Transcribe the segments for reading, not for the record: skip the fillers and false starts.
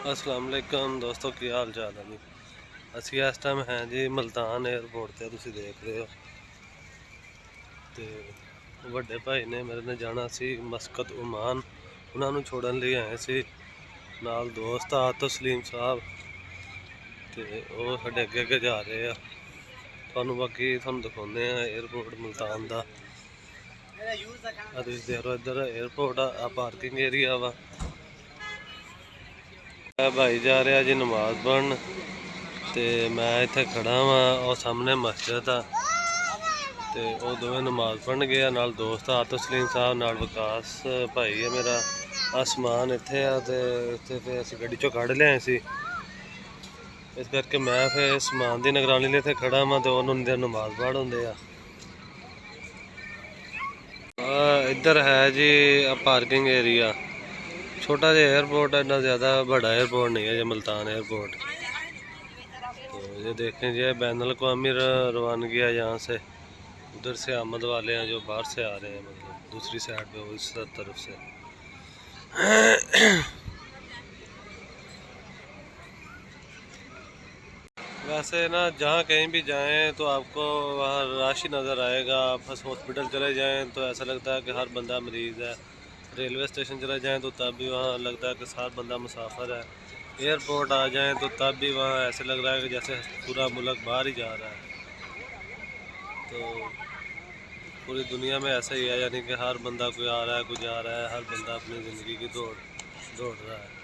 अस्सलाम वालेकुम दोस्तों, की हाल चाल है जी। असी इस टाइम हैं जी मुल्तान एयरपोर्ट से, तुम देख रहे हो। तो वड्डे भाई ने मेरे ने जाना सी मस्कत ओमान, उन्होंने छोड़न लिए आए सी नाल दोस्त आ तस्लीम साहब। तो वो साढ़े अगे अगे जा रहे हैं, थानू बाकी थानू दिखाने एयरपोर्ट मुल्तान का। देखो इधर एयरपोर्ट आ पार्किंग एरिया वा। भाई जा रहा जी नमाज पढ़न, तो मैं इत्थे खड़ा वा और सामने मस्जिद आ। तो वो दोवें नमाज पढ़न गया, नाल दोस्त आ तस्लीम साहब, नाल विकास भाई है मेरा। आसमान इत्थे आ ते इत्थे फिर असीं गड्डी चों कढ़ लिआए सी, इस करके मैं फिर समान की निगरानी लिए इत्थे खड़ा वा। तो उन्होंने नमाज पढ़ होंदे आ। इधर है जी पार्किंग एरिया, छोटा जिहा एयरपोर्ट है, इतना ज़्यादा बड़ा एयरपोर्ट नहीं है ये मुल्तान एयरपोर्ट। तो ये देखें जी बैन अवी रवानगी है यहाँ से, उधर से आमद वाले हैं जो बाहर से आ रहे हैं, मतलब दूसरी साइड पे उस तरफ से। वैसे ना जहाँ कहीं भी जाएं तो आपको वहाँ रश ही नज़र आएगा। आप बस हॉस्पिटल चले जाएं तो ऐसा लगता है कि हर बंदा मरीज़ है। रेलवे स्टेशन चले जाएं तो तब भी वहाँ लगता है कि हर बंदा मुसाफिर है। एयरपोर्ट आ जाएं तो तब भी वहाँ ऐसे लग रहा है कि जैसे पूरा मुल्क बाहर ही जा रहा है। तो पूरी दुनिया में ऐसा ही है, यानी कि हर बंदा कोई आ रहा है कोई जा रहा है, हर बंदा अपनी ज़िंदगी की दौड़ रहा है।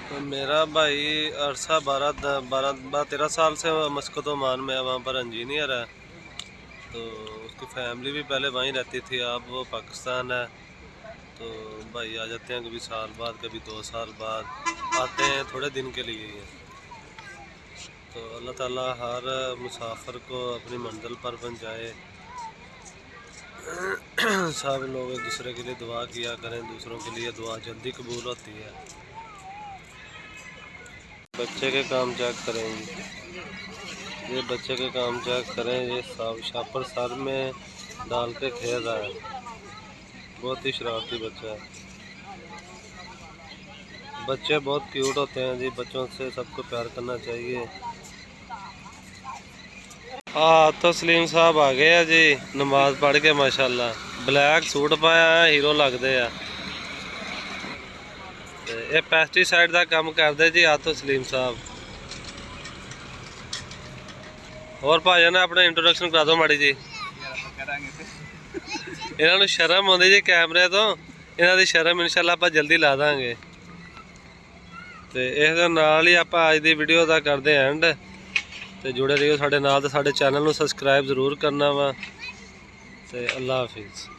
तो मेरा भाई अरसा 12-13 साल से मस्कत ओमान में है, वहाँ पर इंजीनियर है। तो उसकी फैमिली भी पहले वहीं रहती थी, अब वो पाकिस्तान है। तो भाई आ जाते हैं कभी साल बाद, कभी 2 साल बाद आते हैं, थोड़े दिन के लिए ही। तो अल्लाह ताला हर मुसाफिर को अपनी मंजिल पर पहुंचाए। सब लोग एक दूसरे के लिए दुआ किया करें, दूसरों के लिए दुआ जल्दी कबूल होती है। बच्चे के काम चेक करेंगे, ये बच्चे के काम चेक करें। ये शापर सर में डाल के खेल रहा है, बहुत ही शरारती बच्चा है। बच्चे बहुत क्यूट होते हैं जी, बच्चों से सबको प्यार करना चाहिए। हाँ तस्लीम साहब आ गए हैं जी नमाज पढ़ के, माशाल्लाह ब्लैक सूट पाया है, हीरो लगते हैं। ये पेस्टिसाइड का काम करते जी आ तस्लीम साहब। और भाजन अपना इंट्रोडक्शन करा दो माड़ी जी। इन्होंने शर्म आती जी कैमरे तो, इन्हों की शर्म इंशाल्लाह आप जल्दी ला देंगे। तो इस नाल ही आप अज की वीडियो का करते एंड। तो जुड़े रहियो साडे नाल, ते साडे चैनल को सबसक्राइब जरूर करना वा। ते अल्लाह हाफिज़।